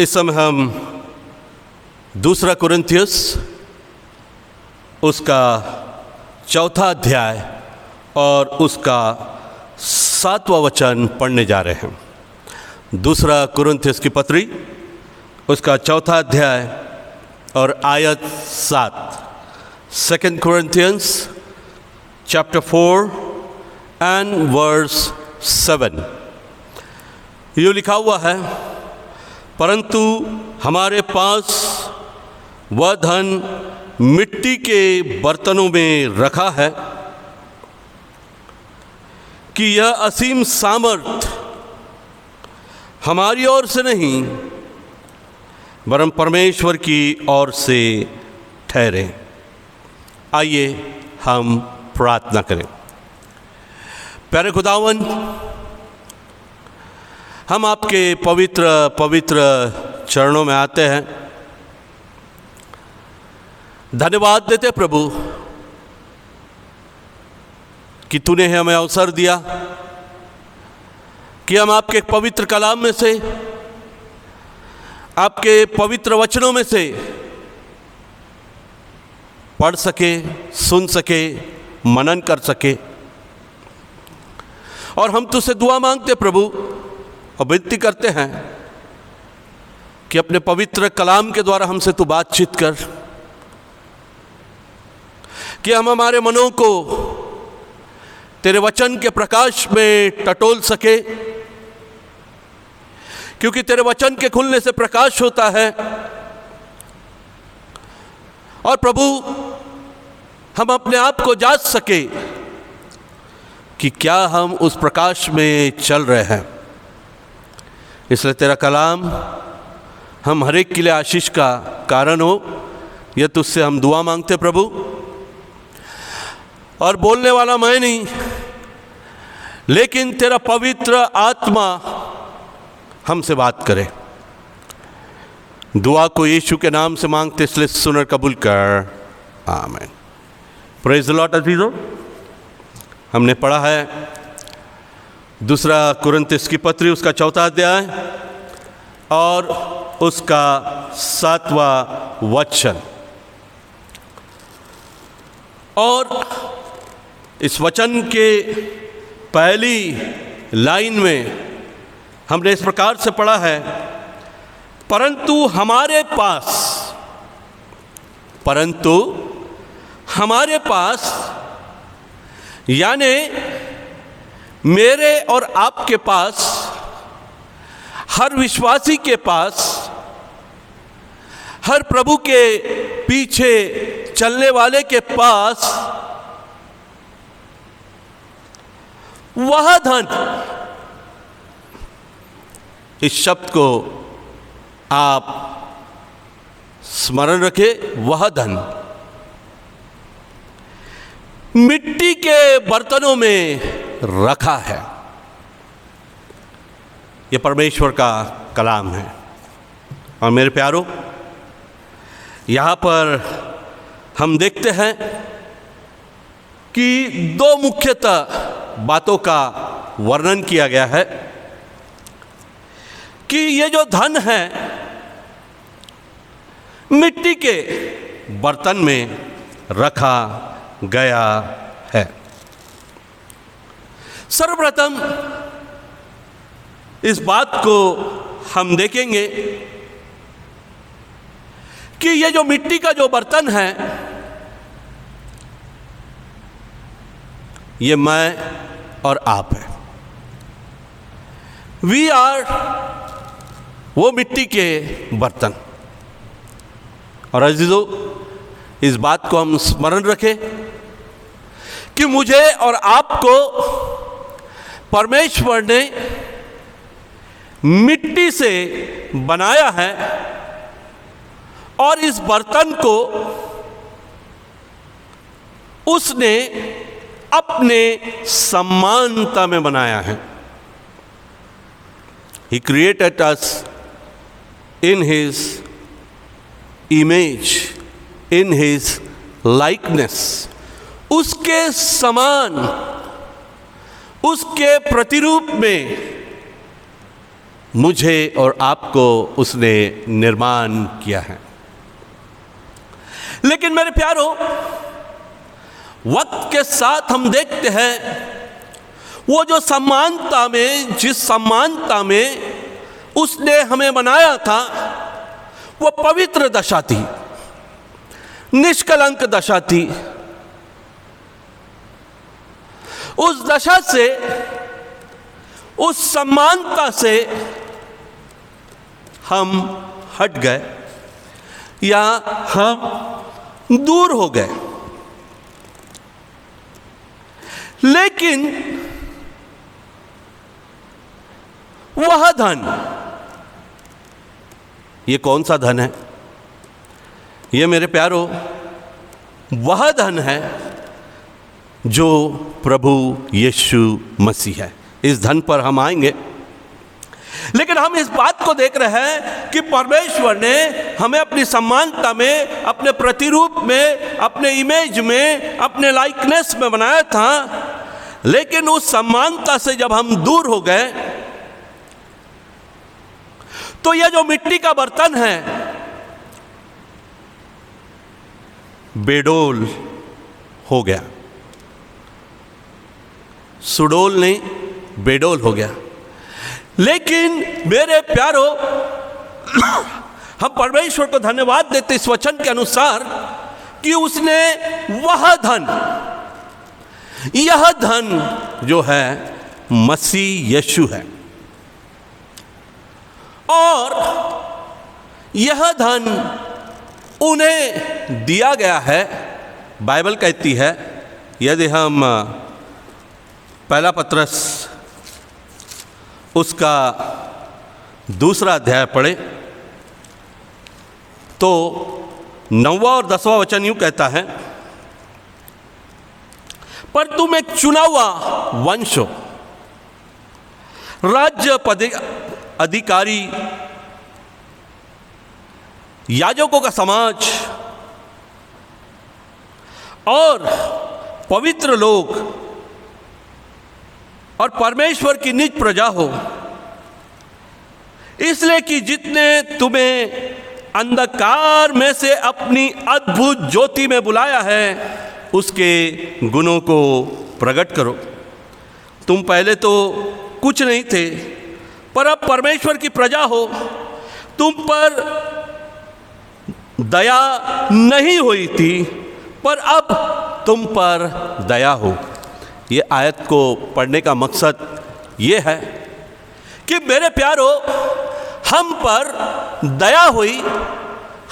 इस समय हम दूसरा कुरिन्थियस उसका चौथा अध्याय और उसका 7वां वचन पढ़ने जा रहे हैं। दूसरा कुरिन्थियस की पत्री उसका चौथा अध्याय और आयत 7। 2 Corinthians chapter 4 and verse 7 यूँ लिखा हुआ है, परंतु हमारे पास वह धन मिट्टी के बर्तनों में रखा है कि यह असीम सामर्थ हमारी ओर से नहीं वरन परमेश्वर की ओर से ठहरे। आइए हम प्रार्थना करें। प्यारे खुदावन, हम आपके पवित्र पवित्र चरणों में आते हैं। धन्यवाद देते प्रभु कि तूने हमें अवसर दिया कि हम आपके पवित्र कलाम में से, आपके पवित्र वचनों में से पढ़ सके, सुन सके, मनन कर सके। और हम तुझसे दुआ मांगते प्रभु और विनती करते हैं कि अपने पवित्र कलाम के द्वारा हमसे तू बातचीत कर, कि हम हमारे मनों को तेरे वचन के प्रकाश में टटोल सके, क्योंकि तेरे वचन के खुलने से प्रकाश होता है। और प्रभु, हम अपने आप को जांच सके कि क्या हम उस प्रकाश में चल रहे हैं। इसलिए तेरा कलाम हम हर एक के लिए आशीष का कारण हो, यह तुझसे हम दुआ मांगते प्रभु। और बोलने वाला मैं नहीं, लेकिन तेरा पवित्र आत्मा हमसे बात करे। दुआ को यीशु के नाम से मांगते, इसलिए सुनर कबूल कर, आमीन। प्रेज द लॉर्ड अजीजों, हमने पढ़ा है दूसरा कुरिन्थियस की पत्री उसका चौथा अध्याय और उसका 7वां वचन। और इस वचन के पहली लाइन में हमने इस प्रकार से पढ़ा है, परंतु हमारे पास यानी मेरे और आपके पास, हर विश्वासी के पास, हर प्रभु के पीछे चलने वाले के पास वह धन, इस शब्द को आप स्मरण रखें, वह धन मिट्टी के बर्तनों में रखा है। यह परमेश्वर का कलाम है। और मेरे प्यारों, यहाँ पर हम देखते हैं कि दो मुख्यतः बातों का वर्णन किया गया है कि ये जो धन है मिट्टी के बर्तन में रखा गया है। सर्वप्रथम इस बात को हम देखेंगे कि ये जो मिट्टी का जो बर्तन है, ये मैं और आप है। वी आर वो मिट्टी के बर्तन। और अजीजों, इस बात को हम स्मरण रखें कि मुझे और आपको परमेश्वर ने मिट्टी से बनाया है और इस बर्तन को उसने अपने समानता में बनाया है। He created us in His image, in His likeness, उसके समान, उसके प्रतिरूप में मुझे और आपको उसने निर्माण किया है। लेकिन मेरे प्यारो, वक्त के साथ हम देखते हैं वो जो समानता में, जिस समानता में उसने हमें बनाया था, वो पवित्र दशा थी, निष्कलंक दशा थी। उस दशा से, उस समानता से हम हट गए या हम दूर हो गए। लेकिन वह धन, ये कौन सा धन है? ये मेरे प्यारो वह धन है जो प्रभु यीशु मसीह है। इस धन पर हम आएंगे, लेकिन हम इस बात को देख रहे हैं कि परमेश्वर ने हमें अपनी समानता में, अपने प्रतिरूप में, अपने इमेज में, अपने लाइकनेस में बनाया था। लेकिन उस समानता से जब हम दूर हो गए तो यह जो मिट्टी का बर्तन है बेडोल हो गया। सुडोल नहीं, बेडोल हो गया। लेकिन मेरे प्यारो, हम परमेश्वर को धन्यवाद देते इस वचन के अनुसार कि उसने वह धन, यह धन जो है मसीह यीशु है, और यह धन उन्हें दिया गया है। बाइबल कहती है, यदि हम पहला पत्रस उसका 2 अध्याय पढ़े तो 9वां और 10वां वचन यूं कहता है, पर तुम एक चुना हुआ वंश हो, राज्य अधिकारी, याजकों का समाज और पवित्र लोग और परमेश्वर की निज प्रजा हो, इसलिए कि जितने तुम्हें अंधकार में से अपनी अद्भुत ज्योति में बुलाया है, उसके गुणों को प्रकट करो। तुम पहले तो कुछ नहीं थे, पर अब परमेश्वर की प्रजा हो। तुम पर दया नहीं हुई थी, पर अब तुम पर दया हो। ये आयत को पढ़ने का मकसद ये है कि मेरे प्यारो, हम पर दया हुई,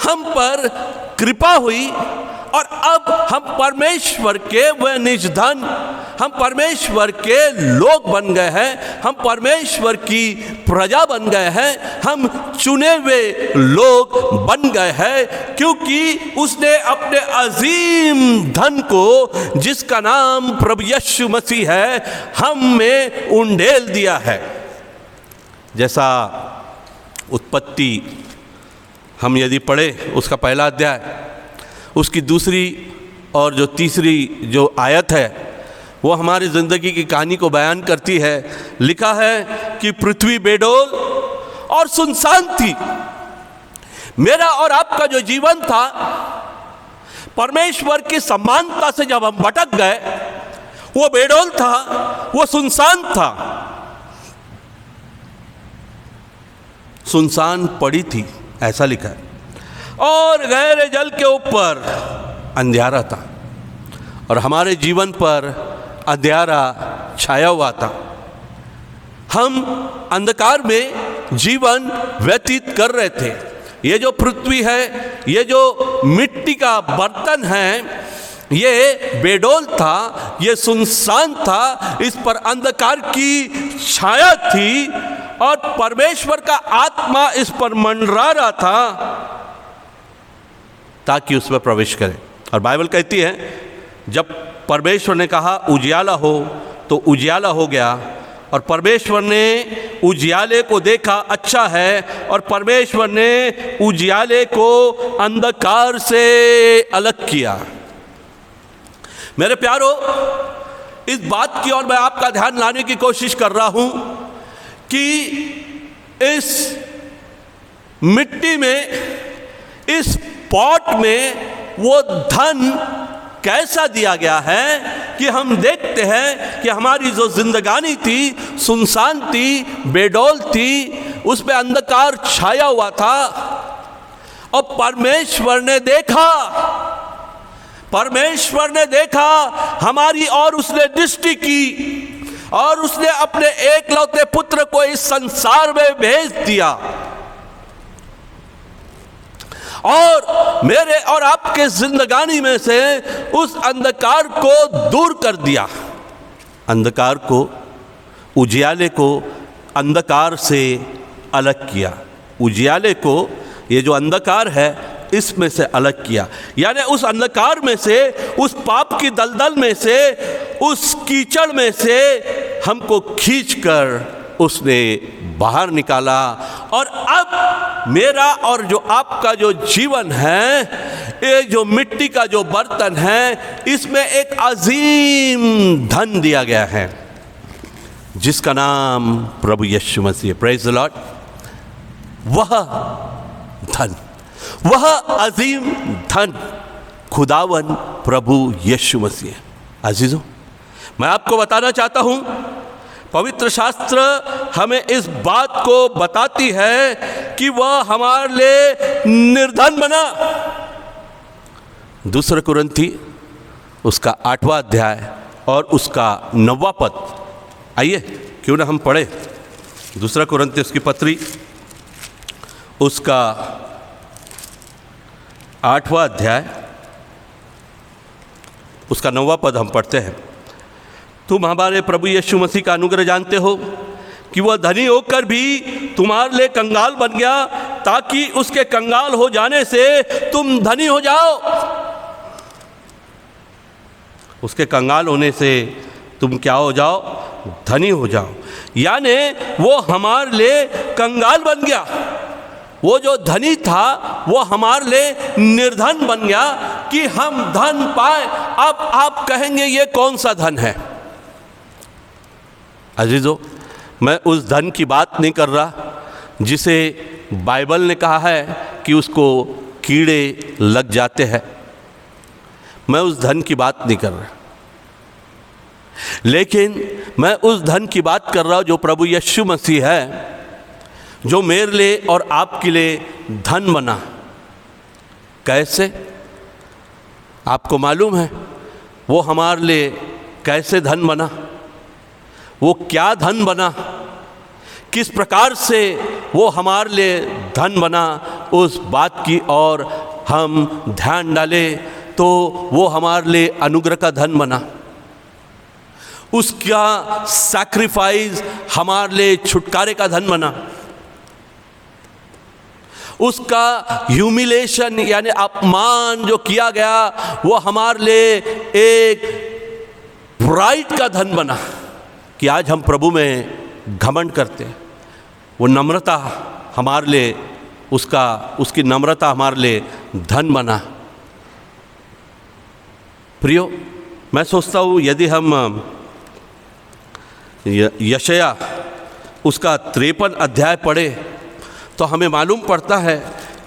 हम पर कृपा हुई, और अब हम परमेश्वर के वह निज धन, हम परमेश्वर के लोग बन गए हैं, हम परमेश्वर की प्रजा बन गए हैं, हम चुने हुए लोग बन गए हैं, क्योंकि उसने अपने अजीम धन को, जिसका नाम प्रभु यीशु मसीह है, हम में उंडेल दिया है। जैसा उत्पत्ति हम यदि पढ़े उसका 1 अध्याय, उसकी 2 और जो 3 जो आयत है वो हमारी ज़िंदगी की कहानी को बयान करती है। लिखा है कि पृथ्वी बेडोल और सुनसान थी। मेरा और आपका जो जीवन था, परमेश्वर की समानता से जब हम भटक गए, वो बेडोल था, वो सुनसान था, सुनसान पड़ी थी, ऐसा लिखा है। और गहरे जल के ऊपर अंधियारा था, और हमारे जीवन पर अंधियारा छाया हुआ था। हम अंधकार में जीवन व्यतीत कर रहे थे। ये जो पृथ्वी है, ये जो मिट्टी का बर्तन है, ये बेडोल था, ये सुनसान था, इस पर अंधकार की छाया थी, और परमेश्वर का आत्मा इस पर मंडरा रहा था ताकि उसमें प्रवेश करें। और बाइबल कहती है, जब परमेश्वर ने कहा उजियाला हो, तो उजियाला हो गया, और परमेश्वर ने उजियाले को देखा अच्छा है, और परमेश्वर ने उजियाले को अंधकार से अलग किया। मेरे प्यारो, इस बात की ओर मैं आपका ध्यान लाने की कोशिश कर रहा हूं कि इस मिट्टी में, इस पॉट में वो धन कैसा दिया गया है कि हम देखते हैं कि हमारी जो जिंदगानी थी सुनसान थी, बेडौल थी, उस पे अंधकार छाया हुआ था। और परमेश्वर ने देखा हमारी और उसने दृष्टि की और उसने अपने एकलौते पुत्र को इस संसार में भेज दिया और मेरे और आपके जिंदगानी में से उस अंधकार को दूर कर दिया। अंधकार को, उजियाले को अंधकार से अलग किया। उजियाले को, ये जो अंधकार है, इसमें से अलग किया। यानी उस अंधकार में से, उस पाप की दलदल में से, उस कीचड़ में से हमको खींचकर उसने बाहर निकाला। और अब मेरा और जो आपका जो जीवन है, ये जो मिट्टी का जो बर्तन है, इसमें एक अजीम धन दिया गया है जिसका नाम प्रभु Yeshu Masih. Praise the lord. वह धन, वह अजीम धन खुदावन प्रभु यीशु मसीह। अजीजों, मैं आपको बताना चाहता हूं, पवित्र शास्त्र हमें इस बात को बताती है कि वह हमारे लिए निर्धन बना। दूसरा कुरिन्थी उसका 8वां अध्याय और उसका 9वां पद, आइए क्यों ना हम पढ़े। दूसरा कुरिन्थी उसकी पत्री, उसका 8वां अध्याय, उसका 9वां पद हम पढ़ते हैं। तुम हमारे प्रभु यीशु मसीह का अनुग्रह जानते हो कि वह धनी होकर भी तुम्हारे लिए कंगाल बन गया, ताकि उसके कंगाल हो जाने से तुम धनी हो जाओ। उसके कंगाल होने से तुम क्या हो जाओ? धनी हो जाओ। यानी वो हमारे लिए कंगाल बन गया। वो जो धनी था वो हमारे लिए निर्धन बन गया कि हम धन पाए। अब आप कहेंगे ये कौन सा धन है? अजीजों, मैं उस धन की बात नहीं कर रहा जिसे बाइबल ने कहा है कि उसको कीड़े लग जाते हैं। मैं उस धन की बात नहीं कर रहा, लेकिन मैं उस धन की बात कर रहा हूँ जो प्रभु यीशु मसीह है, जो मेरे लिए और आपके लिए धन बना। कैसे? आपको मालूम है वो हमारे लिए कैसे धन बना? वो क्या धन बना? किस प्रकार से वो हमारे लिए धन बना? उस बात की ओर हम ध्यान डालें तो वो हमारे लिए अनुग्रह का धन बना। उसका सैक्रिफाइस हमारे लिए छुटकारे का धन बना। उसका ह्यूमिलेशन यानी अपमान जो किया गया वो हमारे लिए एक प्राइड का धन बना कि आज हम प्रभु में घमंड करते हैं। वो नम्रता हमारे लिए, उसकी नम्रता हमारे लिए धन बना। प्रियो, मैं सोचता हूँ यदि हम यशायाह उसका 53 अध्याय पढ़े तो हमें मालूम पड़ता है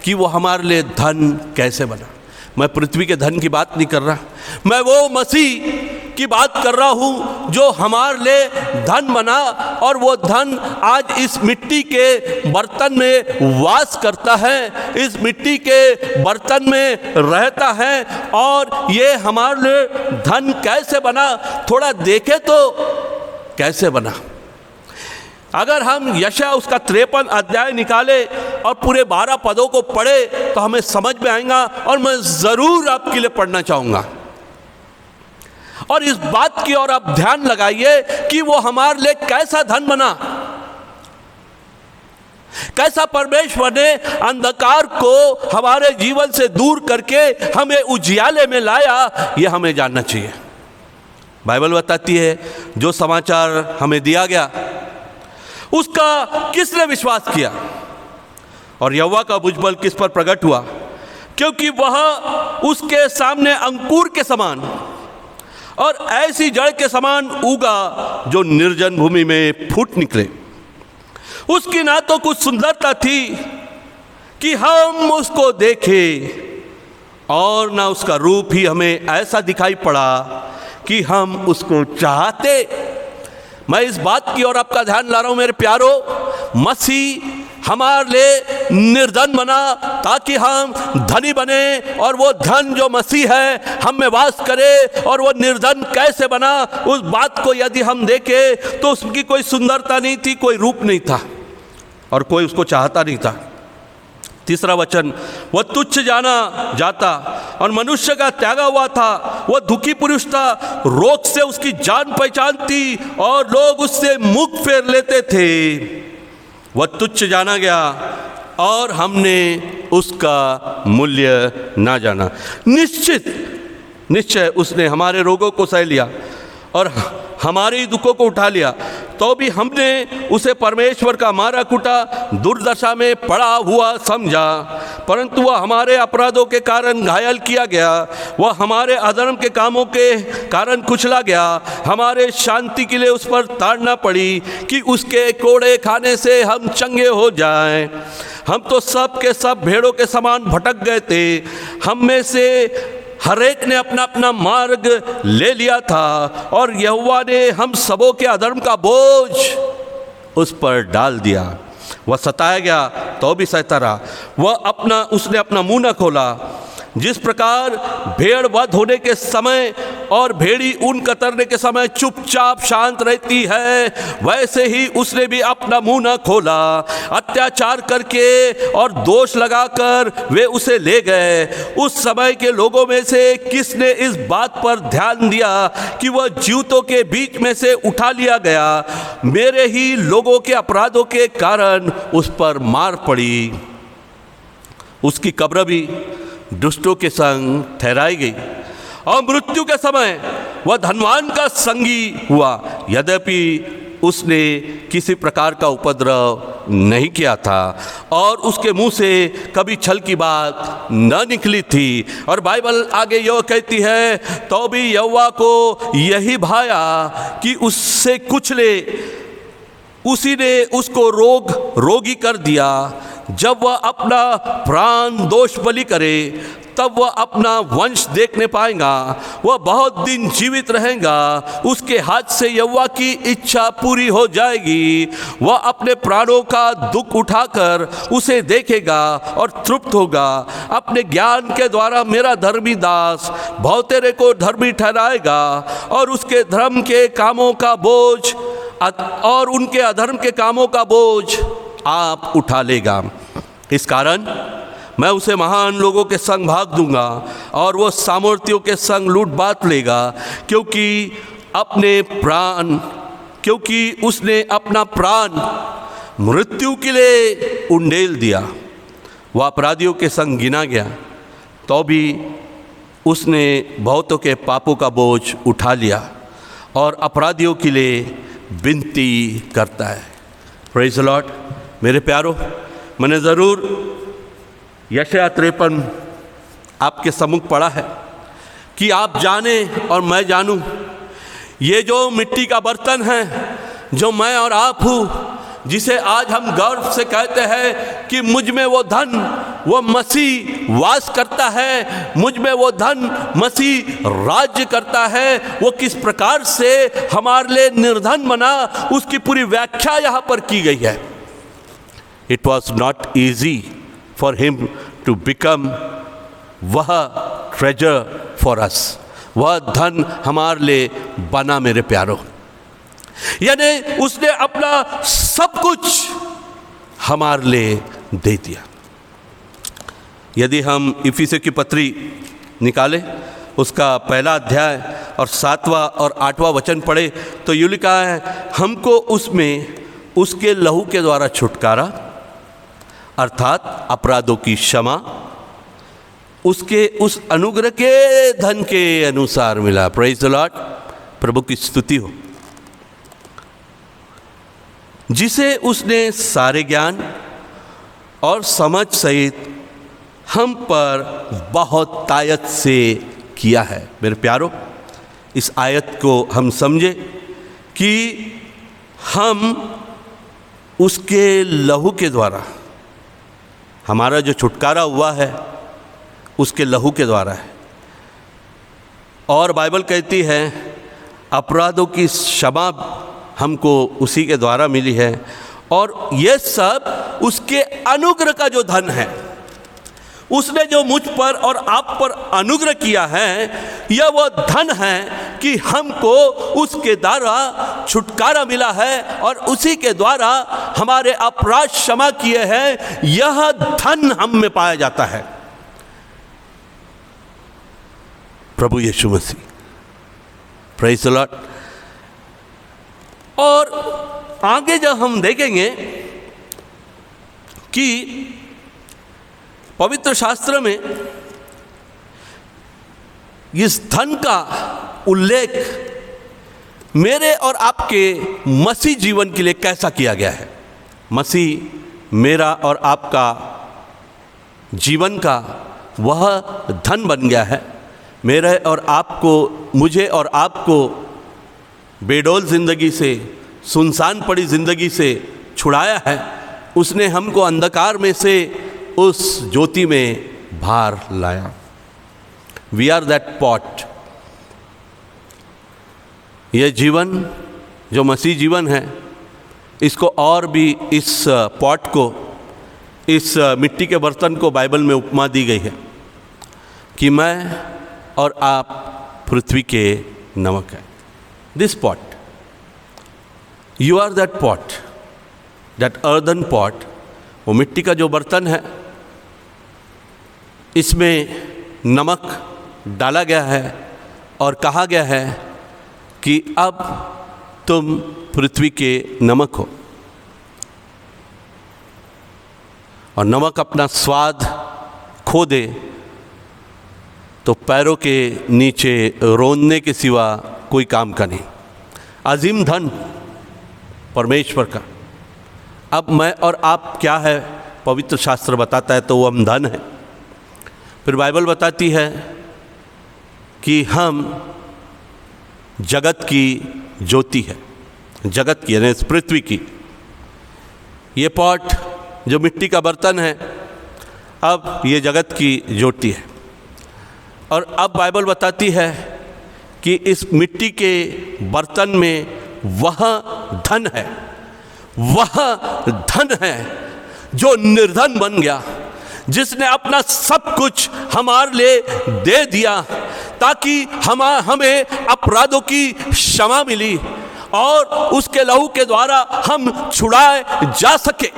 कि वो हमारे लिए धन कैसे बना। मैं पृथ्वी के धन की बात नहीं कर रहा, मैं वो मसीह की बात कर रहा हूँ जो हमारे लिए धन बना। और वो धन आज इस मिट्टी के बर्तन में वास करता है, इस मिट्टी के बर्तन में रहता है। और ये हमारे लिए धन कैसे बना, थोड़ा देखें तो कैसे बना। अगर हम यशायाह उसका 53 अध्याय निकाले और पूरे 12 पदों को पढ़े तो हमें समझ में आएगा। और मैं ज़रूर आपके लिए पढ़ना चाहूँगा और इस बात की ओर आप ध्यान लगाइए कि वो हमारे लिए कैसा धन बना, कैसा परमेश्वर ने अंधकार को हमारे जीवन से दूर करके हमें उजियाले में लाया। ये हमें जानना चाहिए। बाइबल बताती है जो समाचार हमें दिया गया उसका किसने विश्वास किया और यहोवा का भुजबल किस पर प्रकट हुआ, क्योंकि वह उसके सामने अंकुर के समान और ऐसी जड़ के समान उगा जो निर्जन भूमि में फूट निकले। उसकी ना तो कुछ सुंदरता थी कि हम उसको देखें, और ना उसका रूप ही हमें ऐसा दिखाई पड़ा कि हम उसको चाहते। मैं इस बात की ओर आपका ध्यान ला रहा हूं मेरे प्यारो, मसीह हमारे लिए निर्धन बना ताकि हम धनी बने, और वो धन जो मसीह है हम में वास करे। और वो निर्धन कैसे बना, उस बात को यदि हम देखें तो उसकी कोई सुंदरता नहीं थी, कोई रूप नहीं था, और कोई उसको चाहता नहीं था। तीसरा वचन, वह तुच्छ जाना जाता और मनुष्य का त्यागा हुआ था। वह दुखी पुरुष था, रोग से उसकी जान पहचान थी और लोग उससे मुख फेर लेते थे। वह तुच्छ जाना गया और हमने उसका मूल्य ना जाना। निश्चय उसने हमारे रोगों को सह लिया और हमारे ही दुखों को उठा लिया, तो भी हमने उसे परमेश्वर का मारा कुटा दुर्दशा में पड़ा हुआ समझा। परंतु वह हमारे अपराधों के कारण घायल किया गया, वह हमारे अधर्म के कामों के कारण कुचला गया। हमारे शांति के लिए उस पर ताड़ना पड़ी कि उसके कोड़े खाने से हम चंगे हो जाएं। हम तो सब के सब भेड़ों के समान भटक गए थे, हम में से हर एक ने अपना अपना मार्ग ले लिया था, और यहोवा ने हम सबों के अधर्म का बोझ उस पर डाल दिया। वह सताया गया तो भी सहता रहा, उसने अपना मुंह न खोला। जिस प्रकार भेड़ वध होने के समय और भेड़ी ऊन कतरने के समय चुपचाप शांत रहती है, वैसे ही उसने भी अपना मुंह न खोला। अत्याचार करके और दोष लगाकर वे उसे ले गए। उस समय के लोगों में से किसने इस बात पर ध्यान दिया कि वह जीवितों के बीच में से उठा लिया गया? मेरे ही लोगों के अपराधों के कारण उस पर मार पड़ी। उसकी कब्र भी दुष्टों के संग ठहराई गई, और मृत्यु के समय वह धनवान का संगी हुआ, यद्यपि उसने किसी प्रकार का उपद्रव नहीं किया था और उसके मुंह से कभी छल की बात न निकली थी। और बाइबल आगे यह कहती है, तो भी यहोवा को यही भाया कि उससे कुचले, उसी ने उसको रोगी कर दिया। जब वह अपना प्राण दोष बलि करे तब वह अपना वंश देखने पाएगा, वह बहुत दिन जीवित रहेगा। उसके हाथ से यहोवा की इच्छा पूरी हो जाएगी। वह अपने प्राणों का दुख उठाकर उसे देखेगा और तृप्त होगा। अपने ज्ञान के द्वारा मेरा धर्मी दास बहुतेरे को धर्मी ठहराएगा, और उसके धर्म के कामों का बोझ और उनके अधर्म के कामों का बोझ आप उठा लेगा। इस कारण मैं उसे महान लोगों के संग भाग दूंगा और वह सामर्थियों के संग लूट बात लेगा, क्योंकि उसने अपना प्राण मृत्यु के लिए उंडेल दिया। वह अपराधियों के संग गिना गया, तो भी उसने बहुतों के पापों का बोझ उठा लिया और अपराधियों के लिए विनती करता है। Praise the Lord. मेरे प्यारो, मैंने ज़रूर यशायाह 53 आपके सम्मुख पढ़ा है कि आप जाने और मैं जानूं। ये जो मिट्टी का बर्तन है, जो मैं और आप हूँ, जिसे आज हम गर्व से कहते हैं कि मुझ में वो धन, वो मसीह वास करता है, मुझ में वो धन मसीह राज्य करता है, वो किस प्रकार से हमारे लिए निर्धन बना, उसकी पूरी व्याख्या यहाँ पर की गई है। It was not easy for him to become वह treasure for us, वह धन हमारे लिए बना। मेरे प्यारो, यानी उसने अपना सब कुछ हमारे लिए दे दिया। यदि हम इफिसियों की पत्री निकालें, उसका पहला अध्याय और 7वां और 8वां वचन पढ़े तो यूं लिखा है, हमको उसमें उसके लहू के द्वारा छुटकारा अर्थात अपराधों की क्षमा उसके उस अनुग्रह के धन के अनुसार मिला। Praise the Lord. प्रभु की स्तुति हो। जिसे उसने सारे ज्ञान और समझ सहित हम पर बहुत तायत से किया है। मेरे प्यारो, इस आयत को हम समझे कि हम उसके लहू के द्वारा, हमारा जो छुटकारा हुआ है उसके लहू के द्वारा है। और बाइबल कहती है अपराधों की क्षमा हमको उसी के द्वारा मिली है, और ये सब उसके अनुग्रह का जो धन है, उसने जो मुझ पर और आप पर अनुग्रह किया है, यह वो धन है कि हमको उसके द्वारा छुटकारा मिला है और उसी के द्वारा हमारे अपराध क्षमा किए हैं। यह धन हम में पाया जाता है। प्रभु यीशु मसीह, प्रेज़ द लॉर्ड। और आगे जब हम देखेंगे कि पवित्र शास्त्र में इस धन का उल्लेख मेरे और आपके मसीह जीवन के लिए कैसा किया गया है। मसीह मेरा और आपका जीवन का वह धन बन गया है। मेरे और आपको, मुझे और आपको बेडौल ज़िंदगी से, सुनसान पड़ी ज़िंदगी से छुड़ाया है। उसने हमको अंधकार में से उस ज्योति में बाहर लाया। We are that pot. यह जीवन जो मसीह जीवन है, इसको और भी, इस पॉट को, इस मिट्टी के बर्तन को बाइबल में उपमा दी गई है कि मैं और आप पृथ्वी के नमक हैं। This pot, you are that pot, that earthen pot. वो मिट्टी का जो बर्तन है, इसमें नमक डाला गया है और कहा गया है कि अब तुम पृथ्वी के नमक हो। और नमक अपना स्वाद खो दे तो पैरों के नीचे रोंदने के सिवा कोई काम का नहीं। अजीम धन परमेश्वर का। अब मैं और आप क्या है, पवित्र शास्त्र बताता है तो वो हम धन है। फिर बाइबल बताती है कि हम जगत की ज्योति है, जगत की यानी इस पृथ्वी की। ये पॉट जो मिट्टी का बर्तन है, अब ये जगत की ज्योति है। और अब बाइबल बताती है कि इस मिट्टी के बर्तन में वह धन है, वह धन है जो निर्धन बन गया, जिसने अपना सब कुछ हमारे लिए दे दिया ताकि हमें अपराधों की क्षमा मिली और उसके लहू के द्वारा हम छुड़ाए जा सके।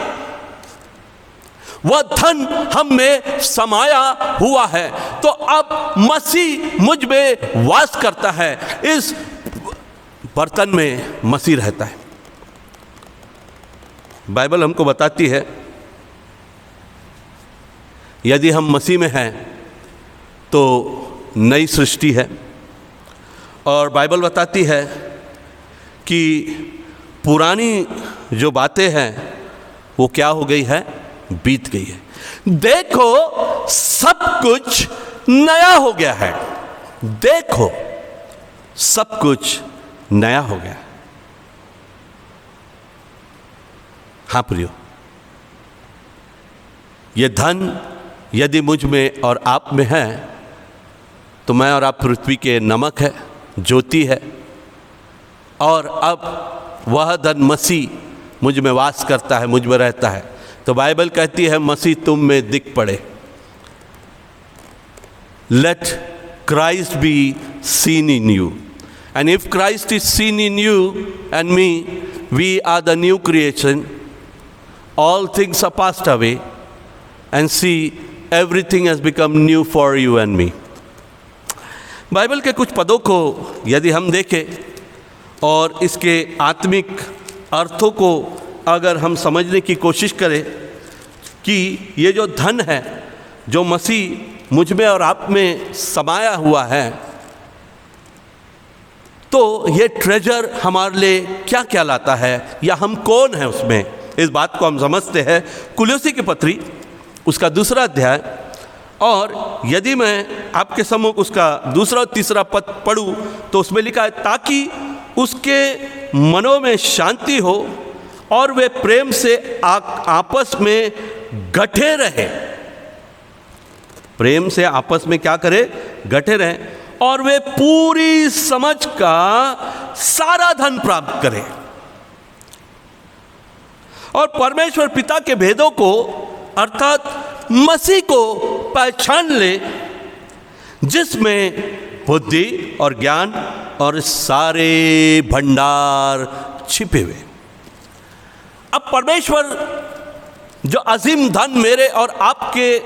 वह धन हम में समाया हुआ है। तो अब मसीह मुझ में वास करता है, इस बर्तन में मसीह रहता है। बाइबल हमको बताती है यदि हम मसीह में हैं तो नई सृष्टि है। और बाइबल बताती है कि पुरानी जो बातें हैं वो क्या हो गई है, बीत गई है। देखो सब कुछ नया हो गया है। देखो सब कुछ नया हो गया। हाँ प्रियो, ये धन यदि मुझ में और आप में है तो मैं और आप पृथ्वी के नमक है, ज्योति है। और अब वह धन मसीह मुझ में वास करता है, मुझ में रहता है। तो बाइबल कहती है मसीह तुम में दिख पड़े। Let Christ be seen in you, and if Christ is seen in you and me, we are the new creation. All things are passed away and see everything has become new for you and me. Bible के कुछ पदों को यदि हम देखें और इसके आत्मिक अर्थों को अगर हम समझने की कोशिश करें कि ये जो धन है जो मसीह मुझ में और आप में समाया हुआ है, तो ये ट्रेजर हमारे लिए क्या क्या लाता है या हम कौन है उसमें, इस बात को हम समझते हैं। कुलुस्सी की पत्री उसका 2 अध्याय, और यदि मैं आपके सम्मुख उसका 2 और 3 पद पढ़ूं तो उसमें लिखा है ताकि उसके मनों में शांति हो और वे प्रेम से आपस में गठे रहे। प्रेम से आपस में क्या करे? गठे रहे। और वे पूरी समझ का सारा धन प्राप्त करें और परमेश्वर पिता के भेदों को अर्थात मसीह को पहचान ले, जिसमें बुद्धि और ज्ञान और सारे भंडार छिपे हुए। अब परमेश्वर जो अजीम धन मेरे और आपके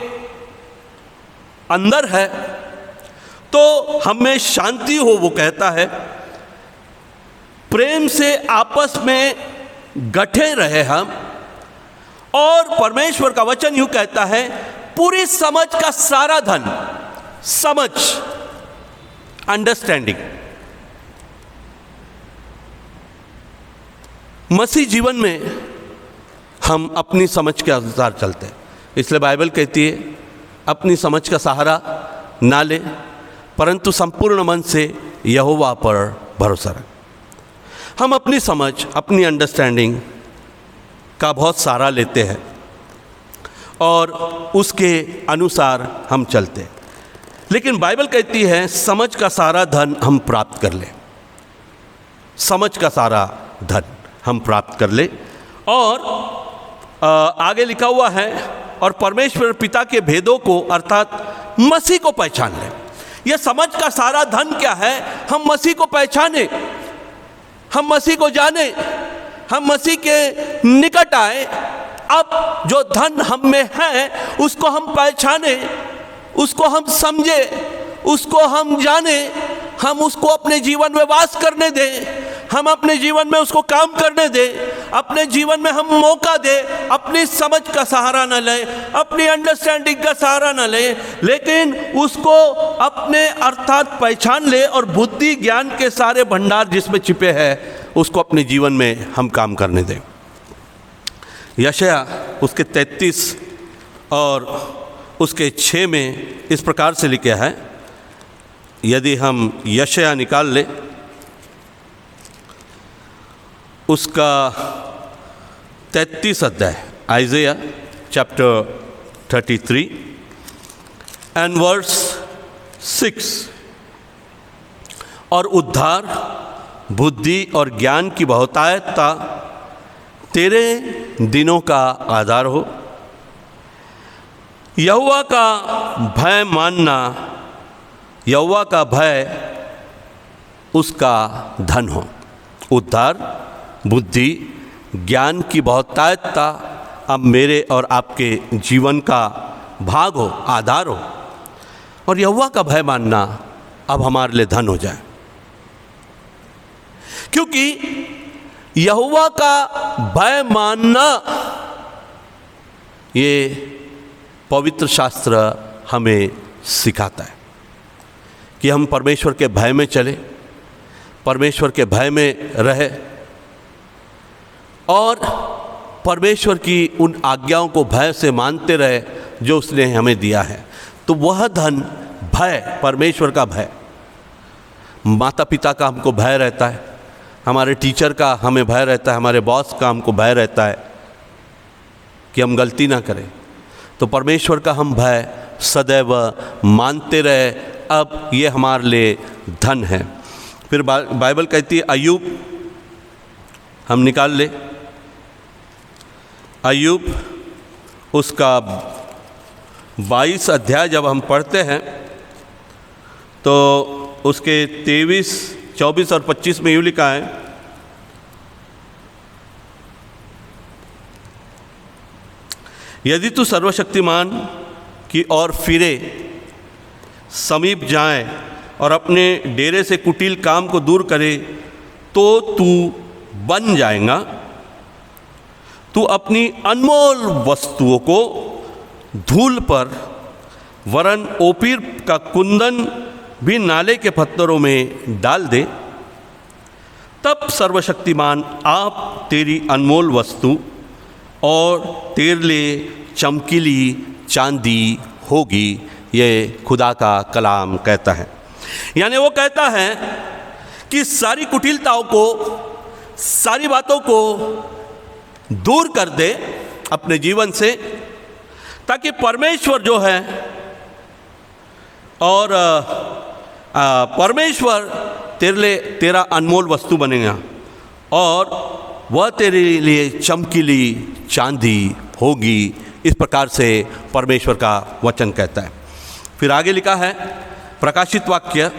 अंदर है, तो हमें शांति हो, वो कहता है प्रेम से आपस में गठे रहे हम। और परमेश्वर का वचन यूं कहता है पूरी समझ का सारा धन, समझ, अंडरस्टैंडिंग। मसीह जीवन में हम अपनी समझ के अनुसार चलते हैं, इसलिए बाइबल कहती है अपनी समझ का सहारा ना ले, परंतु संपूर्ण मन से यहोवा पर भरोसा रखें। हम अपनी समझ, अपनी अंडरस्टैंडिंग का बहुत सहारा लेते हैं और उसके अनुसार हम चलते हैं, लेकिन बाइबल कहती है समझ का सारा धन हम प्राप्त कर ले, समझ का सारा धन हम प्राप्त कर ले। और आगे लिखा हुआ है और परमेश्वर पिता के भेदों को अर्थात मसीह को पहचान ले। यह समझ का सारा धन क्या है? हम मसीह को पहचाने, हम मसीह को जाने, हम मसीह के निकट आए। अब जो धन हम में है उसको हम पहचाने, उसको हम समझे, उसको हम जाने, हम उसको अपने जीवन में वास करने दें, हम अपने जीवन में उसको काम करने दें, अपने जीवन में हम मौका दें। अपनी समझ का सहारा न लें, अपनी अंडरस्टैंडिंग का सहारा न लें, लेकिन उसको अपने अर्थात पहचान ले और बुद्धि ज्ञान के सारे भंडार जिसमें छिपे हैं उसको अपने जीवन में हम काम करने दें। यशायाह उसके 33 और उसके 6 में इस प्रकार से लिखा है, यदि हम यशायाह निकाल ले उसका 33 अध्याय, आइज़ाया चैप्टर 33 एंड वर्स 6, और उद्धार, बुद्धि और ज्ञान की बहुतायता तेरे दिनों का आधार हो। यहोवा का भय मानना, यहोवा का भय उसका धन हो। उद्धार, बुद्धि, ज्ञान की बहुतायता अब मेरे और आपके जीवन का भाग हो, आधार हो। और यहोवा का भय मानना अब हमारे लिए धन हो जाए, क्योंकि यहोवा का भय मानना ये पवित्र शास्त्र हमें सिखाता है कि हम परमेश्वर के भय में चले, परमेश्वर के भय में रहे और परमेश्वर की उन आज्ञाओं को भय से मानते रहे जो उसने हमें दिया है। तो वह धन भय, परमेश्वर का भय, माता पिता का हमको भय रहता है, हमारे टीचर का हमें भय रहता है, हमारे बॉस का हमको भय रहता है कि हम गलती ना करें। तो परमेश्वर का हम भय सदैव मानते रहे, अब ये हमारे लिए धन है। फिर बाइबल कहती है अय्यूब, हम निकाल ले अय्यूब उसका 22 अध्याय जब हम पढ़ते हैं तो उसके 23, 24 और 25 में यूँ लिखा है, यदि तू सर्वशक्तिमान की ओर फिरे, समीप जाए और अपने डेरे से कुटिल काम को दूर करे, तो तू बन जाएगा। तू अपनी अनमोल वस्तुओं को धूल पर, वरन ओपीर का कुंदन भी नाले के पत्थरों में डाल दे, तब सर्वशक्तिमान आप तेरी अनमोल वस्तु और तेरे लिए चमकीली चांदी होगी। ये खुदा का कलाम कहता है। यानी वो कहता है कि सारी कुटिलताओं को, सारी बातों को दूर कर दे अपने जीवन से, ताकि परमेश्वर जो है और परमेश्वर तेरा अनमोल वस्तु बनेगा और वह तेरे लिए चमकीली चांदी होगी। इस प्रकार से परमेश्वर का वचन कहता है। फिर आगे लिखा है प्रकाशित वाक्य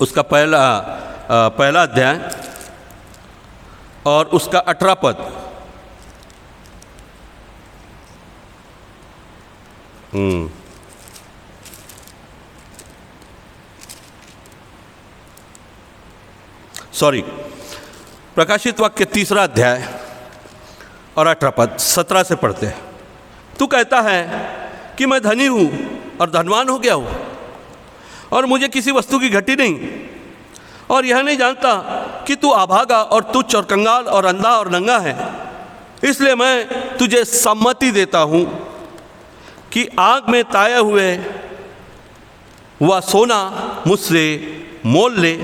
उसका पहला अध्याय और उसका 18 पद। प्रकाशित वाक्य 3 अध्याय और 18 पद 17 से पढ़ते हैं। तू कहता है कि मैं धनी हूँ और धनवान हो गया हूँ और मुझे किसी वस्तु की घटी नहीं, और यह नहीं जानता कि तू अभागा और तुच्छ और कंगाल और अंधा और नंगा है। इसलिए मैं तुझे सम्मति देता हूँ कि आग में ताया हुए वह सोना मुझसे मोल ले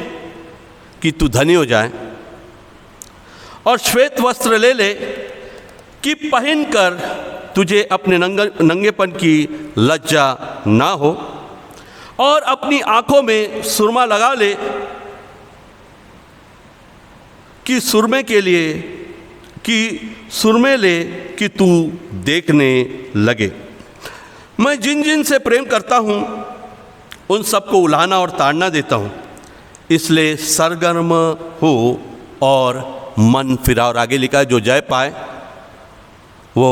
कि तू धनी हो जाए, और श्वेत वस्त्र ले ले कि पहनकर तुझे अपने नंगेपन की लज्जा ना हो, और अपनी आंखों में सुरमा लगा ले कि सुरमे ले कि तू देखने लगे। मैं जिन जिन से प्रेम करता हूँ उन सबको उलाहना और ताड़ना देता हूँ, इसलिए सरगर्म हो और मन फिरा। और आगे लिखा है जो जय पाए वो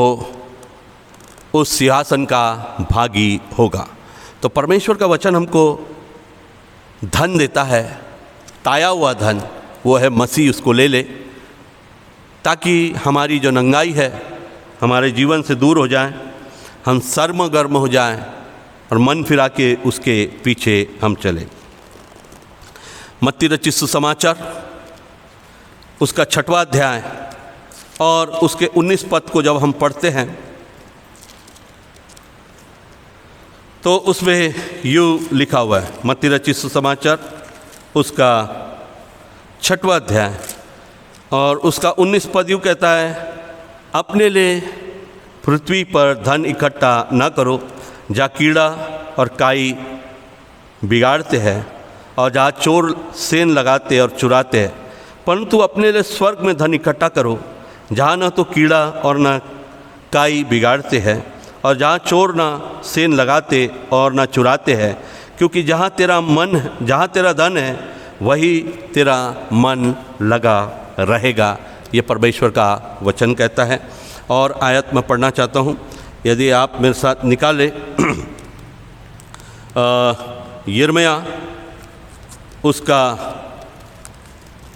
उस सिंहासन का भागी होगा। तो परमेश्वर का वचन हमको धन देता है, ताया हुआ धन, वो है मसीह। उसको ले ले ताकि हमारी जो नंगाई है हमारे जीवन से दूर हो जाए, हम सर्म गर्म हो जाएं और मन फिरा के उसके पीछे हम चलें। मत्ती रचित सुसमाचार उसका 6वां अध्याय और उसके 19 पद को जब हम पढ़ते हैं तो उसमें यूँ लिखा हुआ है। मत्ती रचित सुसमाचार उसका 6वां अध्याय और उसका 19 पद यूँ कहता है, अपने लिए पृथ्वी पर धन इकट्ठा न करो जहाँ कीड़ा और काई बिगाड़ते हैं और जहाँ चोर सेंध लगाते और चुराते हैं, परंतु अपने लिए स्वर्ग में धन इकट्ठा करो जहाँ न तो कीड़ा और न काई बिगाड़ते हैं और जहाँ चोर न सेंध लगाते और न चुराते हैं, क्योंकि जहाँ तेरा धन है वही तेरा मन लगा रहेगा। ये परमेश्वर का वचन कहता है। और आयत मैं पढ़ना चाहता हूँ, यदि आप मेरे साथ निकालें यिर्मयाह उसका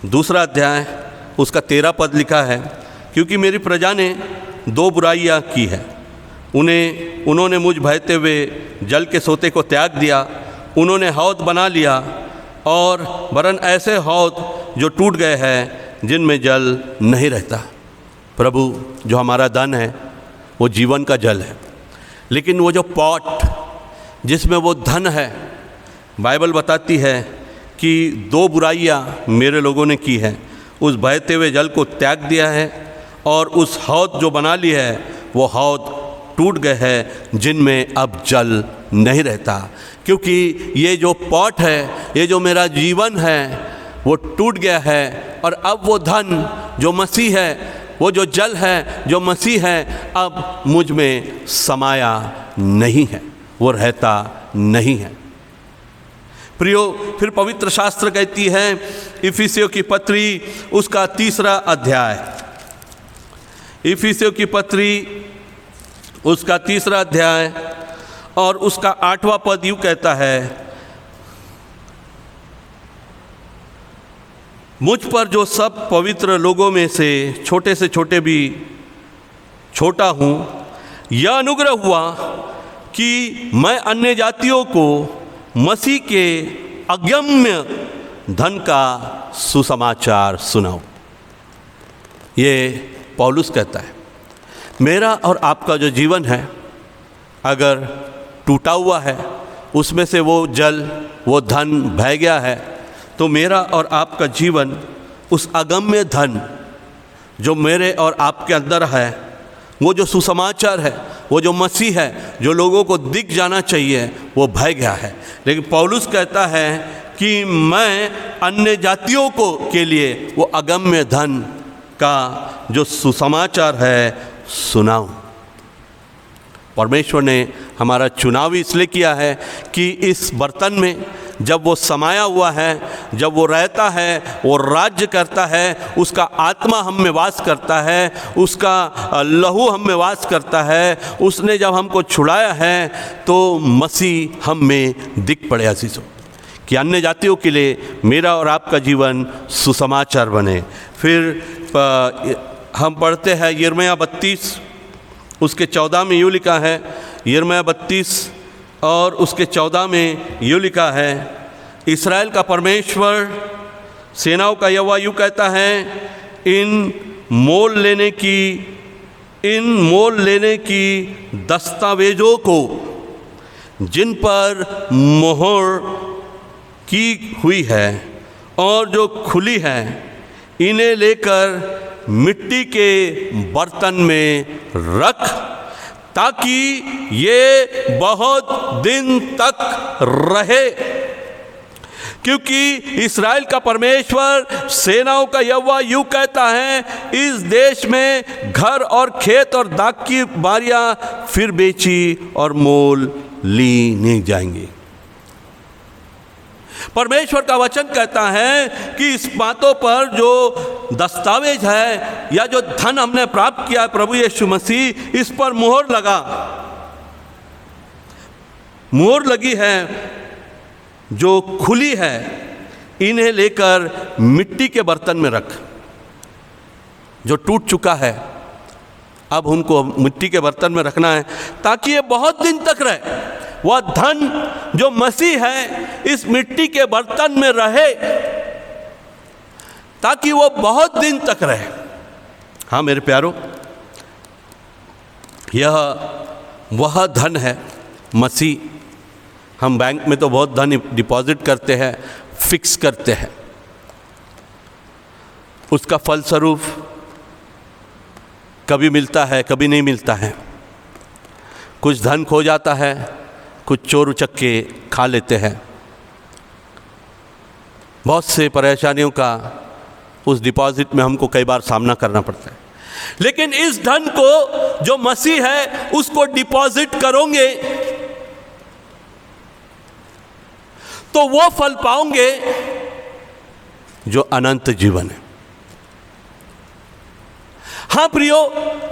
2 अध्याय उसका 13 पद लिखा है, क्योंकि मेरी प्रजा ने 2 बुराइयाँ की है, उन्होंने मुझ बहते हुए जल के सोते को त्याग दिया, उन्होंने हौद बना लिया और वरन ऐसे हौद जो टूट गए हैं जिनमें जल नहीं रहता। प्रभु जो हमारा धन है वो जीवन का जल है, लेकिन वो जो पॉट जिसमें वो धन है, बाइबल बताती है कि 2 बुराइयाँ मेरे लोगों ने की है, उस बहते हुए जल को त्याग दिया है और उस हौद जो बना ली है वो हौद टूट गए हैं जिनमें अब जल नहीं रहता। क्योंकि ये जो पॉट है, ये जो मेरा जीवन है वो टूट गया है और अब वो धन जो मसीह है, वो जो जल है जो मसीह है, अब मुझ में समाया नहीं है, वो रहता नहीं है। प्रियो, फिर पवित्र शास्त्र कहती है इफिसियों की पत्री उसका 3 अध्याय, इफिसियों की पत्री उसका 3 अध्याय और उसका 8वां पद यूँ कहता है, मुझ पर जो सब पवित्र लोगों में से छोटे भी छोटा हूँ, यह अनुग्रह हुआ कि मैं अन्य जातियों को मसीह के अगम्य धन का सुसमाचार सुनाऊं। ये पौलुस कहता है, मेरा और आपका जो जीवन है अगर टूटा हुआ है, उसमें से वो जल वो धन बह गया है, तो मेरा और आपका जीवन उस अगम्य धन जो मेरे और आपके अंदर है, वो जो सुसमाचार है, वो जो मसीह है, जो लोगों को दिख जाना चाहिए, वो बह गया है। लेकिन पौलुस कहता है कि मैं अन्य जातियों को के लिए वो अगम्य धन का जो सुसमाचार है सुनाऊं। परमेश्वर ने हमारा चुनाव इसलिए किया है कि इस बर्तन में जब वो समाया हुआ है, जब वो रहता है, वो राज्य करता है, उसका आत्मा हम में वास करता है, उसका लहू हम में वास करता है, उसने जब हमको छुड़ाया है तो मसीह हम में दिख पड़े अजीजों, कि अन्य जातियों के लिए मेरा और आपका जीवन सुसमाचार बने। फिर हम पढ़ते हैं यिर्मयाह 32 उसके 14 में यूँ लिखा है, यिर्मयाह 32 और उसके 14 में यूँ लिखा है, इस्राएल का परमेश्वर सेनाओं का यहोवा यूँ कहता है, इन मोल लेने की दस्तावेजों को जिन पर मोहर की हुई है और जो खुली है, इन्हें लेकर मिट्टी के बर्तन में रख, ताकि ये बहुत दिन तक रहे। क्योंकि इस्राएल का परमेश्वर सेनाओं का यहोवा यूं कहता है, इस देश में घर और खेत और दाख की बारियां फिर बेची और मोल ली नहीं जाएंगी। परमेश्वर का वचन कहता है कि इस बातों पर जो दस्तावेज है या जो धन हमने प्राप्त किया है प्रभु यीशु मसीह, इस पर मोहर लगी है, जो खुली है, इन्हें लेकर मिट्टी के बर्तन में रख। जो टूट चुका है अब उनको मिट्टी के बर्तन में रखना है ताकि ये बहुत दिन तक रहे। वह धन जो मसीह है इस मिट्टी के बर्तन में रहे ताकि वो बहुत दिन तक रहे। हाँ मेरे प्यारों, यह वह धन है मसीह। हम बैंक में तो बहुत धन डिपॉजिट करते हैं, फिक्स करते हैं, उसका फलस्वरूप कभी मिलता है कभी नहीं मिलता है। कुछ धन खो जाता है, कुछ चोर उचक के खा लेते हैं। बहुत से परेशानियों का उस डिपॉजिट में हमको कई बार सामना करना पड़ता है। लेकिन इस धन को जो मसीह है उसको डिपॉजिट करोगे तो वो फल पाओगे जो अनंत जीवन है। हाँ प्रियो,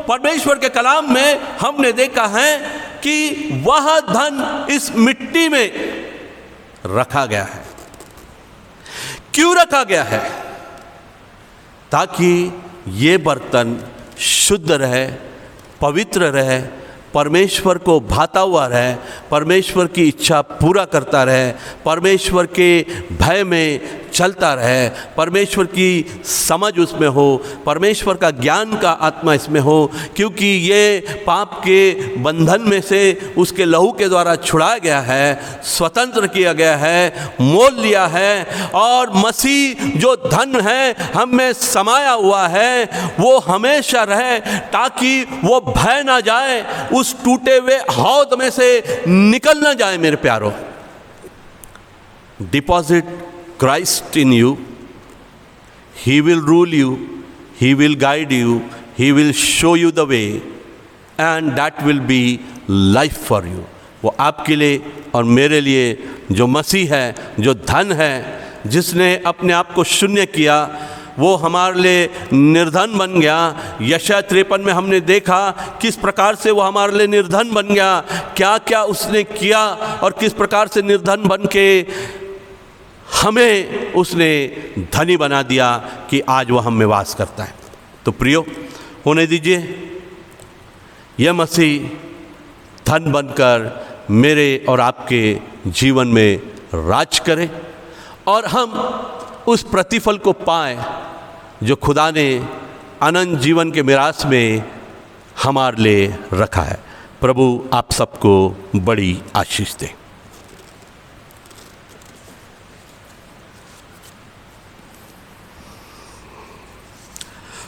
परमेश्वर के कलाम में हमने देखा है कि वह धन इस मिट्टी में रखा गया है। क्यों रखा गया है? ताकि ये बर्तन शुद्ध रहे, पवित्र रहे, परमेश्वर को भाता हुआ रहे, परमेश्वर की इच्छा पूरा करता रहे, परमेश्वर के भय में चलता रहे, परमेश्वर की समझ उसमें हो, परमेश्वर का ज्ञान का आत्मा इसमें हो। क्योंकि ये पाप के बंधन में से उसके लहू के द्वारा छुड़ाया गया है, स्वतंत्र किया गया है, मोल लिया है। और मसीह जो धन है हम में समाया हुआ है वो हमेशा रहे, ताकि वो भय ना जाए, उस टूटे हुए हौद में से निकल ना जाए। मेरे प्यारों, deposit Christ in you, He will rule you, He will guide you, He will show you the way, and that will be life for you। वो आपके लिए और मेरे लिए जो मसीह है, जो धन है, जिसने अपने आप को शून्य किया, वो हमारे लिए निर्धन बन गया। यशायाह 53 में हमने देखा किस प्रकार से वो हमारे लिए निर्धन बन गया, क्या क्या उसने किया और किस प्रकार से निर्धन बन के हमें उसने धनी बना दिया कि आज वह हम में वास करता है। तो प्रियो, होने दीजिए यह मसीह धन बनकर मेरे और आपके जीवन में राज करे और हम उस प्रतिफल को पाए जो खुदा ने अनंत जीवन के मिरास में हमारे लिए रखा है। प्रभु आप सबको बड़ी आशीष दे।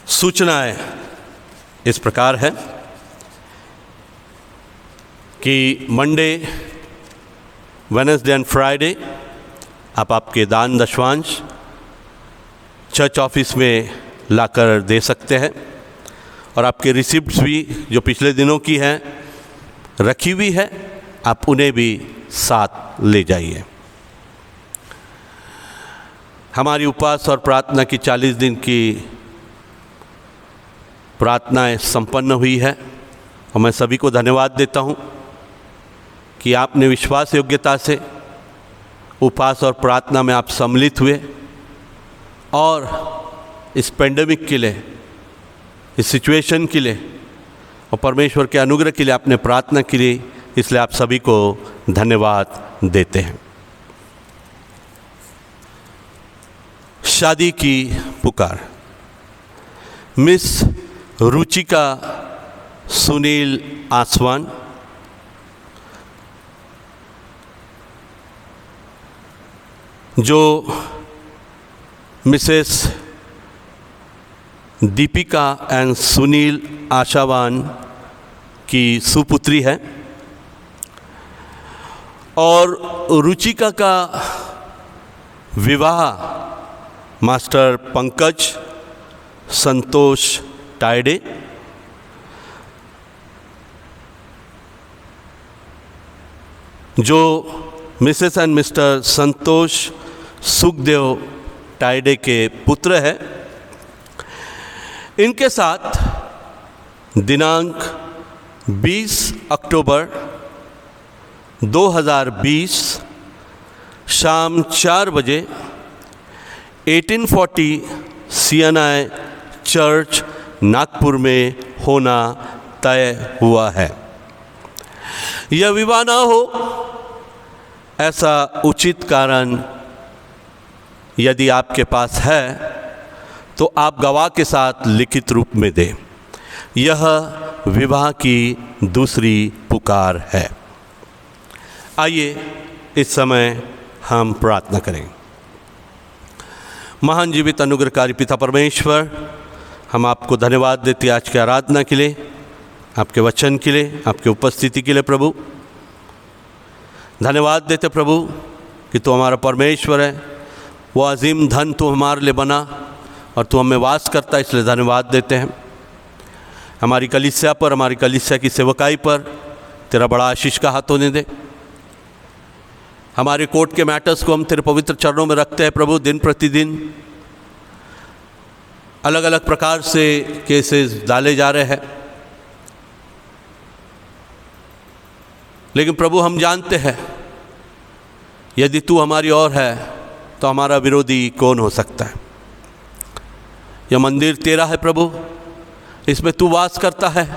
सूचनाएं इस प्रकार है कि मंडे, वेडनेसडे एंड फ्राइडे आप आपके दान दशवांश चर्च ऑफिस में लाकर दे सकते हैं और आपके रिसिप्ट्स भी जो पिछले दिनों की हैं रखी हुई है, आप उन्हें भी साथ ले जाइए। हमारी उपवास और प्रार्थना की 40 दिन की प्रार्थनाएं संपन्न हुई है और मैं सभी को धन्यवाद देता हूं कि आपने विश्वास योग्यता से उपवास और प्रार्थना में आप सम्मिलित हुए और इस पेंडेमिक के लिए, इस सिचुएशन के लिए और परमेश्वर के अनुग्रह के लिए आपने प्रार्थना की लिए, इसलिए आप सभी को धन्यवाद देते हैं। शादी की पुकार। मिस रुचिका सुनील आसवान, जो मिसेस दीपिका एंड सुनील आशावान की सुपुत्री है, और रुचिका का विवाह मास्टर पंकज संतोष टाइडे, जो मिसेस एंड मिस्टर संतोष सुखदेव टाइडे के पुत्र है, इनके साथ दिनांक 20 अक्टूबर 2020 शाम 4 बजे 1840 CNI चर्च नागपुर में होना तय हुआ है। यह विवाह ना हो ऐसा उचित कारण यदि आपके पास है तो आप गवाह के साथ लिखित रूप में दें। यह विवाह की दूसरी पुकार है। आइए इस समय हम प्रार्थना करें। महान जीवित अनुग्रहकारी पिता परमेश्वर, हम आपको धन्यवाद देते आज की आराधना के लिए, आपके वचन के लिए, आपकी उपस्थिति के लिए। प्रभु धन्यवाद देते प्रभु कि तू हमारा परमेश्वर है, वो अजीम धन तू हमारे लिए बना और तू हमें वास करता है, इसलिए धन्यवाद देते हैं। हमारी कलीसिया पर, हमारी कलीसिया की सेवकाई पर तेरा बड़ा आशीष का हाथ होने दे। हमारे कोर्ट के मैटर्स को हम तेरे पवित्र चरणों में रखते हैं प्रभु। दिन प्रतिदिन अलग अलग प्रकार से केसेस डाले जा रहे हैं, लेकिन प्रभु हम जानते हैं यदि तू हमारी ओर है तो हमारा विरोधी कौन हो सकता है। यह मंदिर तेरा है प्रभु, इसमें तू वास करता है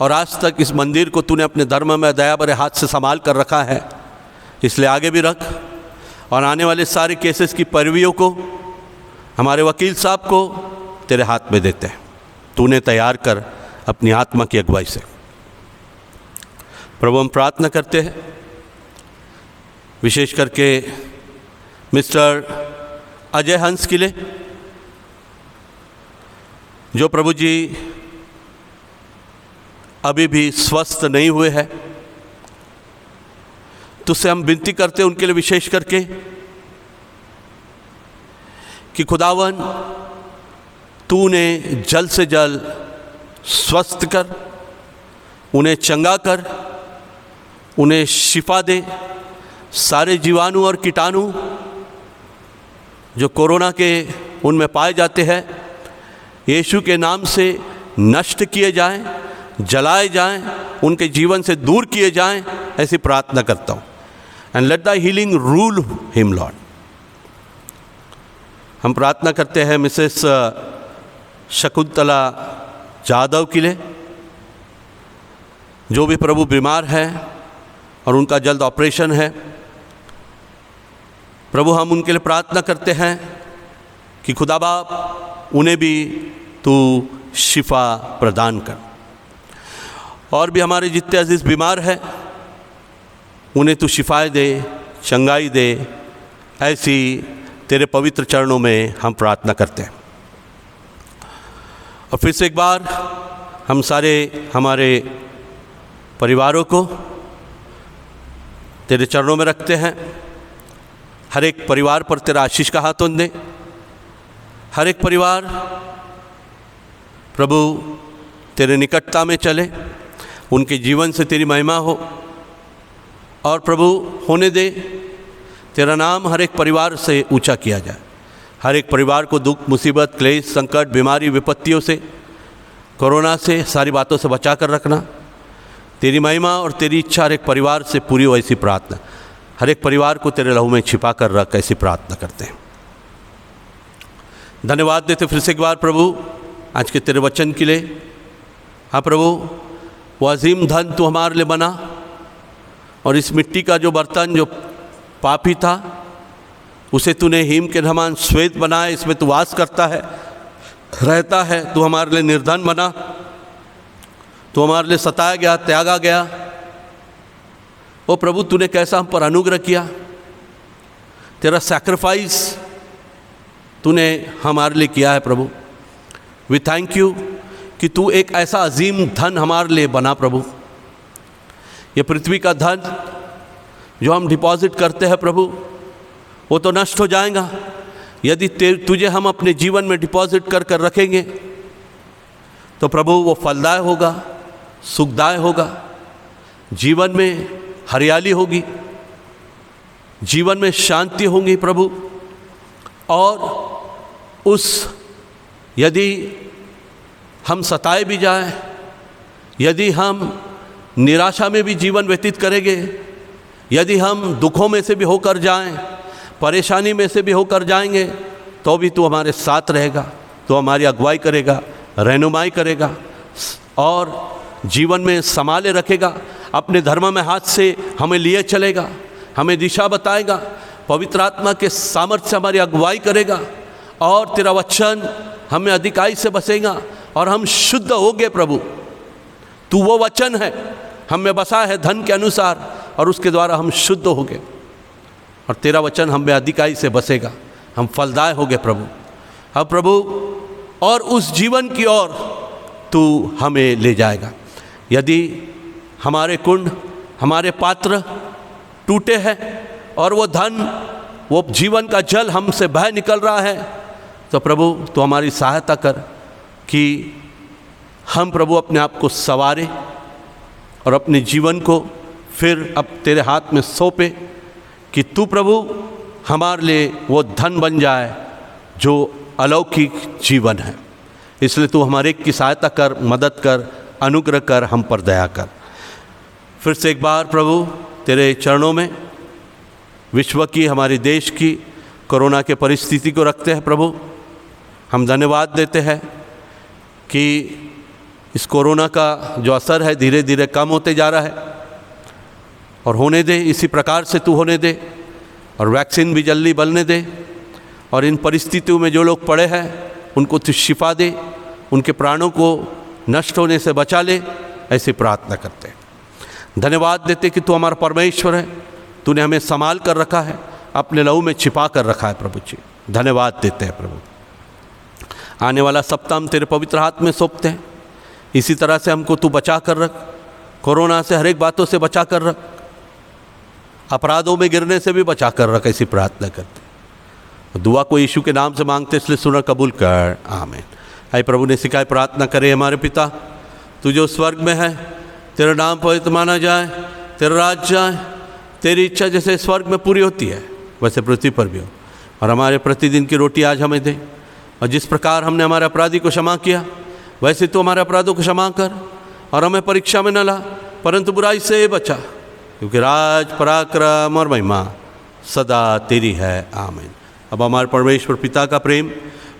और आज तक इस मंदिर को तूने अपने धर्म में दया भरे हाथ से संभाल कर रखा है, इसलिए आगे भी रख। और आने वाले सारे केसेस की पैरवियों को हमारे वकील साहब को तेरे हाथ में देते हैं, तूने तैयार कर अपनी आत्मा की अगुवाई से। प्रभु हम प्रार्थना करते हैं विशेष करके मिस्टर अजय हंस के लिए, जो प्रभु जी अभी भी स्वस्थ नहीं हुए हैं। तुझसे हम विनती करते हैं उनके लिए विशेष करके कि खुदावन तू उन्हें जल्द से जल्द स्वस्थ कर, उन्हें चंगा कर, उन्हें शिफा दे। सारे जीवाणु और कीटाणु जो कोरोना के उनमें पाए जाते हैं, यीशु के नाम से नष्ट किए जाएं, जलाए जाएं, उनके जीवन से दूर किए जाएं, ऐसी प्रार्थना करता हूँ। And let the healing rule him Lord. हम प्रार्थना करते हैं मिसेस शकुंतला जाधव के लिए, जो भी प्रभु बीमार हैं और उनका जल्द ऑपरेशन है। प्रभु हम उनके लिए प्रार्थना करते हैं कि खुदा बाप उन्हें भी तू शिफा प्रदान कर। और भी हमारे जितने अजीज़ बीमार हैं उन्हें तू शिफाएँ दे, चंगाई दे, ऐसी तेरे पवित्र चरणों में हम प्रार्थना करते हैं। और फिर से एक बार हम सारे हमारे परिवारों को तेरे चरणों में रखते हैं। हर एक परिवार पर तेरा आशीष का हाथ दे। हर एक परिवार प्रभु तेरे निकटता में चले, उनके जीवन से तेरी महिमा हो। और प्रभु होने दे तेरा नाम हर एक परिवार से ऊंचा किया जाए। हर एक परिवार को दुख, मुसीबत, क्लेश, संकट, बीमारी, विपत्तियों से, कोरोना से, सारी बातों से बचा कर रखना। तेरी महिमा और तेरी इच्छा हर एक परिवार से पूरी हो, ऐसी प्रार्थना। हर एक परिवार को तेरे लहू में छिपा कर रख, ऐसी प्रार्थना करते हैं। धन्यवाद देते फिर से एक बार प्रभु आज के तेरे वचन के लिए। हाँ प्रभु, वो अजीम धन तू हमारे लिए बना और इस मिट्टी का जो बर्तन जो पापी था उसे तूने हीम के समान श्वेत बनाया। इसमें तू वास करता है, रहता है। तू हमारे लिए निर्धन बना, तू हमारे लिए सताया गया, त्यागा गया। ओ प्रभु, तूने कैसा हम पर अनुग्रह किया। तेरा सैक्रिफाइस तूने हमारे लिए किया है प्रभु। वी थैंक यू कि तू एक ऐसा अजीम धन हमारे लिए बना प्रभु। ये पृथ्वी का धन जो हम डिपॉजिट करते हैं प्रभु, वो तो नष्ट हो जाएगा। यदि तुझे हम अपने जीवन में डिपॉजिट कर कर रखेंगे तो प्रभु वो फलदाय होगा, सुखदाय होगा। जीवन में हरियाली होगी, जीवन में शांति होगी प्रभु। और यदि हम सताए भी जाएं, यदि हम निराशा में भी जीवन व्यतीत करेंगे, यदि हम दुखों में से भी होकर जाएं, परेशानी में से भी होकर जाएंगे, तो भी तू हमारे साथ रहेगा। तो हमारी अगुवाई करेगा, रहनुमाई करेगा और जीवन में संभाले रखेगा। अपने धर्म में हाथ से हमें लिए चलेगा, हमें दिशा बताएगा। पवित्र आत्मा के सामर्थ्य से हमारी अगुवाई करेगा और तेरा वचन हमें अधिकाई से बसेगा और हम शुद्ध होंगे प्रभु। तू वो वचन है हम में बसा है धन के अनुसार और उसके द्वारा हम शुद्ध होंगे और तेरा वचन हम में अधिकाई से बसेगा। हम फलदाय होंगे प्रभु। अब प्रभु और उस जीवन की ओर तू हमें ले जाएगा। यदि हमारे कुंड, हमारे पात्र टूटे हैं और वो धन, वो जीवन का जल हमसे बह निकल रहा है, तो प्रभु तो हमारी सहायता कर कि हम प्रभु अपने आप को संवारे और अपने जीवन को फिर अब तेरे हाथ में सौंपे कि तू प्रभु हमारे लिए वो धन बन जाए जो अलौकिक जीवन है। इसलिए तू हमारे की सहायता कर, मदद कर, अनुग्रह कर, हम पर दया कर। फिर से एक बार प्रभु तेरे चरणों में विश्व की, हमारे देश की कोरोना के परिस्थिति को रखते हैं प्रभु। हम धन्यवाद देते हैं कि इस कोरोना का जो असर है धीरे धीरे कम होते जा रहा है और होने दे, इसी प्रकार से तू होने दे और वैक्सीन भी जल्दी बनने दे और इन परिस्थितियों में जो लोग पड़े हैं उनको तू शिफा दे, उनके प्राणों को नष्ट होने से बचा ले, ऐसी प्रार्थना करते हैं। धन्यवाद देते कि तू हमारा परमेश्वर है, तूने हमें संभाल कर रखा है, अपने लहू में छिपा कर रखा है प्रभु जी। धन्यवाद देते हैं प्रभु। आने वाला सप्ताह हम तेरे पवित्र हाथ में सौंपते हैं। इसी तरह से हमको तू बचा कर रख, कोरोना से, हर एक बातों से बचा कर रख, अपराधों में गिरने से भी बचा कर रख, ऐसी प्रार्थना करते। दुआ को यीशु के नाम से मांगते, इसलिए सुनकर कबूल कर, आमीन। आइए प्रभु ने सिखाई प्रार्थना करे। हमारे पिता तू जो स्वर्ग में है, तेरा नाम पवित्र माना जाए, तेरा राज्य जाए, तेरी इच्छा जैसे स्वर्ग में पूरी होती है वैसे पृथ्वी पर भी हो। और हमारे प्रतिदिन की रोटी आज हमें दे, और जिस प्रकार हमने हमारे अपराधी को क्षमा किया वैसे तो हमारे अपराधों को क्षमा कर, और हमें परीक्षा में न ला परंतु बुराई से बचा, क्योंकि राज, पराक्रम और महिमा सदा तेरी है, आमीन। अब हमारे परमेश्वर पिता का प्रेम,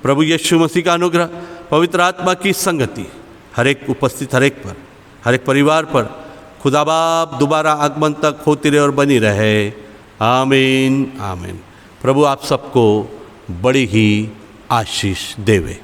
प्रभु यीशु मसीह का अनुग्रह, पवित्र आत्मा की संगति हर एक उपस्थित, हर एक पर, हर एक परिवार पर खुदा बाप दोबारा आगमन तक होती रहे और बनी रहे, आमीन, आमीन। प्रभु आप सबको बड़ी ही आशीष देवे।